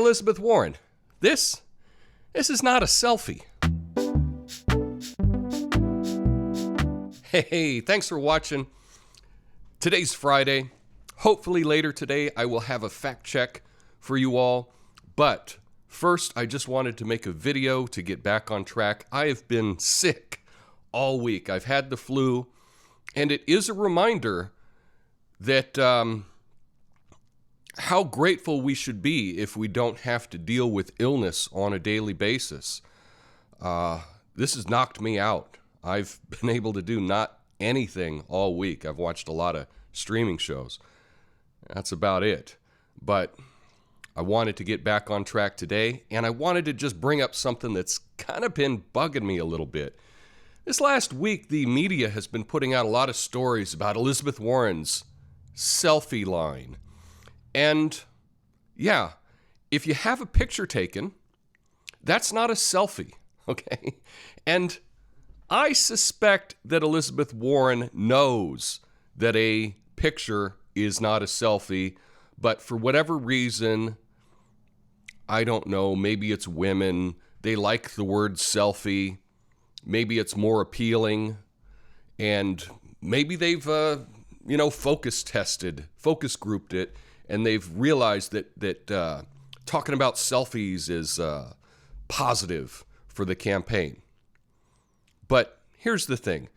Elizabeth Warren. This is not a selfie. Hey, thanks for watching. Today's Friday. Hopefully later today I will have a fact check for you all. But first, I just wanted to make a video to get back on track. I have been sick all week. I've had the flu, and it is a reminder that how grateful we should be if we don't have to deal with illness on a daily basis. This has knocked me out. I've been able to do not anything all week. I've watched a lot of streaming shows. That's about it. But I wanted to get back on track today, and I wanted to just bring up something that's kind of been bugging me a little bit. This last week, the media has been putting out a lot of stories about Elizabeth Warren's selfie line. And yeah, if you have a picture taken, that's not a selfie, okay? And I suspect that Elizabeth Warren knows that a picture is not a selfie, but for whatever reason, I don't know, maybe it's women, they like the word selfie, maybe it's more appealing, and maybe they've, focus grouped it, and they've realized that talking about selfies is positive for the campaign. But here's the thing.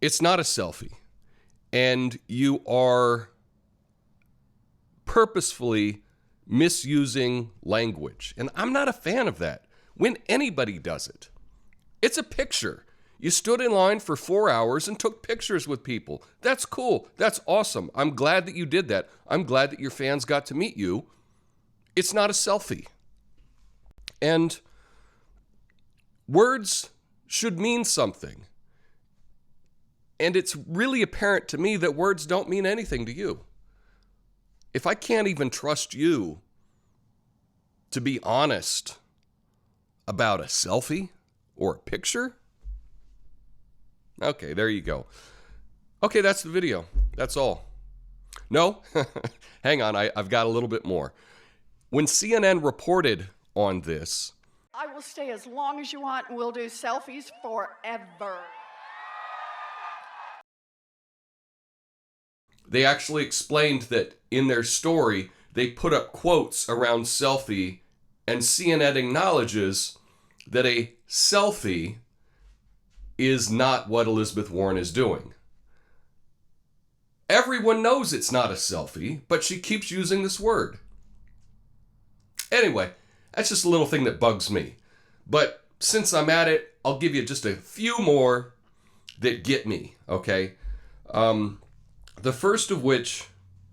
It's not a selfie. And you are purposefully misusing language. And I'm not a fan of that when anybody does it. It's a picture. You stood in line for 4 hours and took pictures with people. That's cool. That's awesome. I'm glad that you did that. I'm glad that your fans got to meet you. It's not a selfie. And words should mean something. And it's really apparent to me that words don't mean anything to you. If I can't even trust you to be honest about a selfie or a picture, okay, there you go. Okay, that's the video. That's all. No, hang on, I've got a little bit more. When CNN reported on this, I will stay as long as you want, and we'll do selfies forever. they actually explained that in their story, they put up quotes around selfie, and CNN acknowledges that a selfie is not what Elizabeth Warren is doing. Everyone knows it's not a selfie, but she keeps using this word. Anyway, that's just a little thing that bugs me. But since I'm at it, I'll give you just a few more that get me, okay? The first of which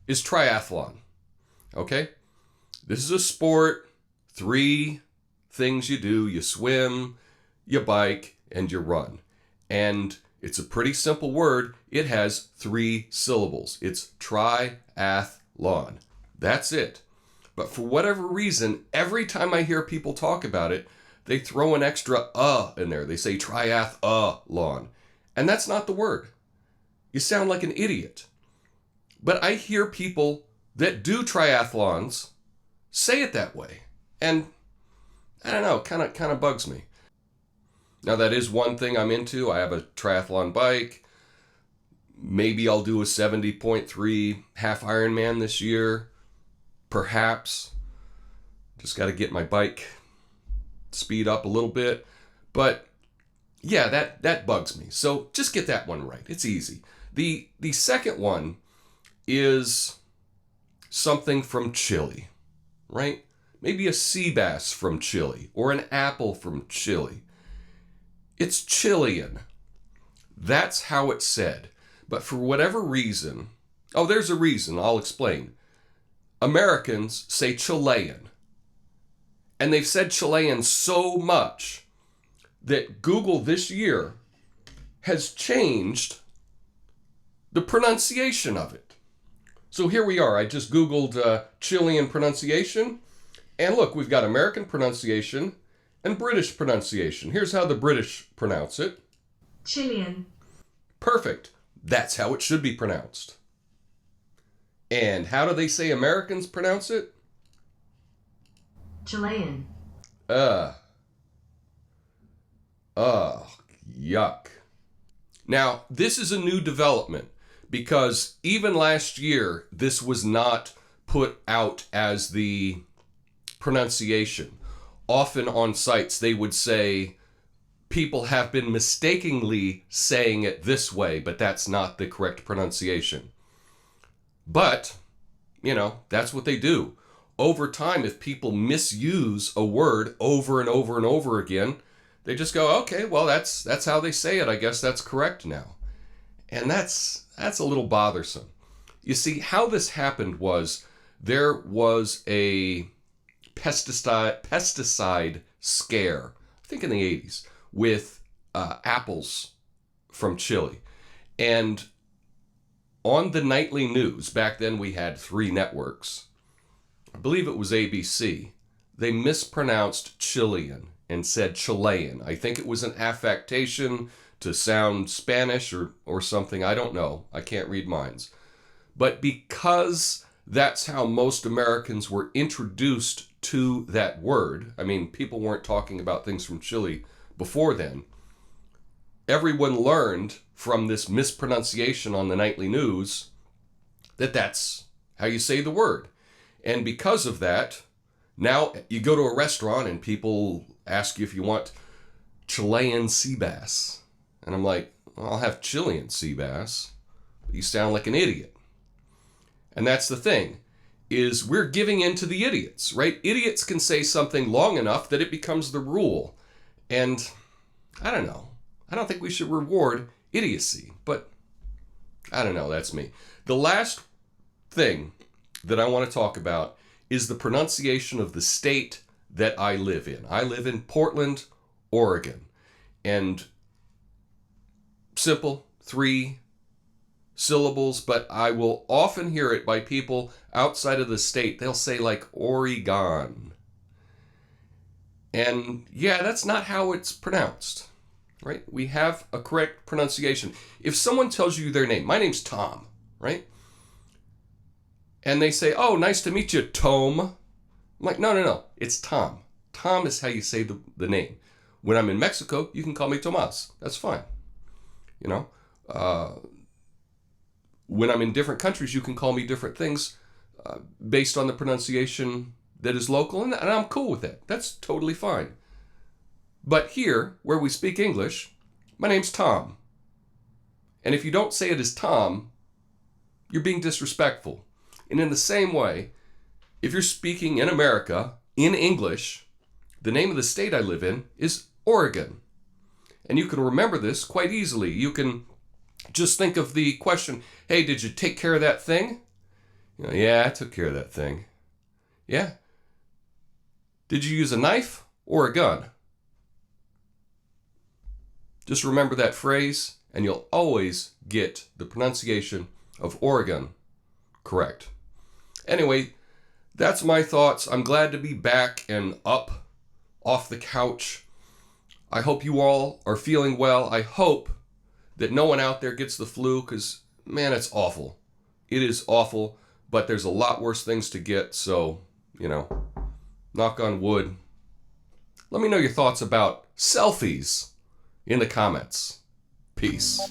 is triathlon, okay? This is a sport, 3 things you do. You swim, you bike, and you run. And it's a pretty simple word. It has 3 syllables. It's triathlon. That's it. But for whatever reason, every time I hear people talk about it, they throw an extra in there. They say triathlon. And that's not the word. You sound like an idiot. But I hear people that do triathlons say it that way. And I don't know, kind of bugs me. Now that is one thing I'm into. I have a triathlon bike. Maybe I'll do a 70.3 half Ironman this year. Perhaps. Just got to get my bike speed up a little bit. But yeah, that bugs me. So just get that one right. It's easy. The second one is something from Chile, right? Maybe a sea bass from Chile or an apple from Chile. It's Chilean. That's how it's said. But for whatever reason, there's a reason, I'll explain. Americans say Chilean. And they've said Chilean so much that Google this year has changed the pronunciation of it. So here we are. I just Googled Chilean pronunciation. And look, we've got American pronunciation and British pronunciation. Here's how the British pronounce it. Chilean. Perfect. That's how it should be pronounced. And how do they say Americans pronounce it? Chilean. Ugh. Ugh. Yuck. Now, this is a new development because even last year, this was not put out as the pronunciation. Often on sites, they would say, people have been mistakenly saying it this way, but that's not the correct pronunciation. But, that's what they do. Over time, if people misuse a word over and over and over again, they just go, okay, well, that's how they say it. I guess that's correct now. And that's a little bothersome. You see, how this happened was there was a pesticide scare, I think in the 80s, with apples from Chile. And on the nightly news, back then we had 3 networks, I believe it was ABC, they mispronounced Chilean and said Chilean. I think it was an affectation to sound Spanish or something. I don't know. I can't read minds. But because that's how most Americans were introduced to that word, I mean, people weren't talking about things from Chile before then, everyone learned from this mispronunciation on the nightly news that that's how you say the word. And because of that, now you go to a restaurant and people ask you if you want Chilean sea bass. And I'm like, well, I'll have Chilean sea bass. You sound like an idiot. And that's the thing, is we're giving in to the idiots, right? Idiots can say something long enough that it becomes the rule. And I don't know. I don't think we should reward idiocy, but I don't know. That's me. The last thing that I want to talk about is the pronunciation of the state that I live in. I live in Portland, Oregon. And simple, 3 syllables, but I will often hear it by people outside of the state. They'll say like Oregon. And yeah, that's not how it's pronounced, right? We have a correct pronunciation. If someone tells you their name, my name's Tom, right? And they say, oh, nice to meet you, Tom. I'm like, no, it's Tom. Tom is how you say the name. When I'm in Mexico, you can call me Tomas. That's fine. When I'm in different countries, you can call me different things based on the pronunciation that is local, and I'm cool with that. That's totally fine. But here, where we speak English, my name's Tom. And if you don't say it as Tom, you're being disrespectful. And in the same way, if you're speaking in America, in English, the name of the state I live in is Oregon. And you can remember this quite easily. You can just think of the question, hey, did you take care of that thing? Yeah, I took care of that thing. Yeah. Did you use a knife or a gun? Just remember that phrase, and you'll always get the pronunciation of Oregon correct. Anyway, that's my thoughts. I'm glad to be back and up off the couch. I hope you all are feeling well. I hope that no one out there gets the flu, because, man, it's awful. It is awful, but there's a lot worse things to get, so, knock on wood. Let me know your thoughts about selfies in the comments. Peace.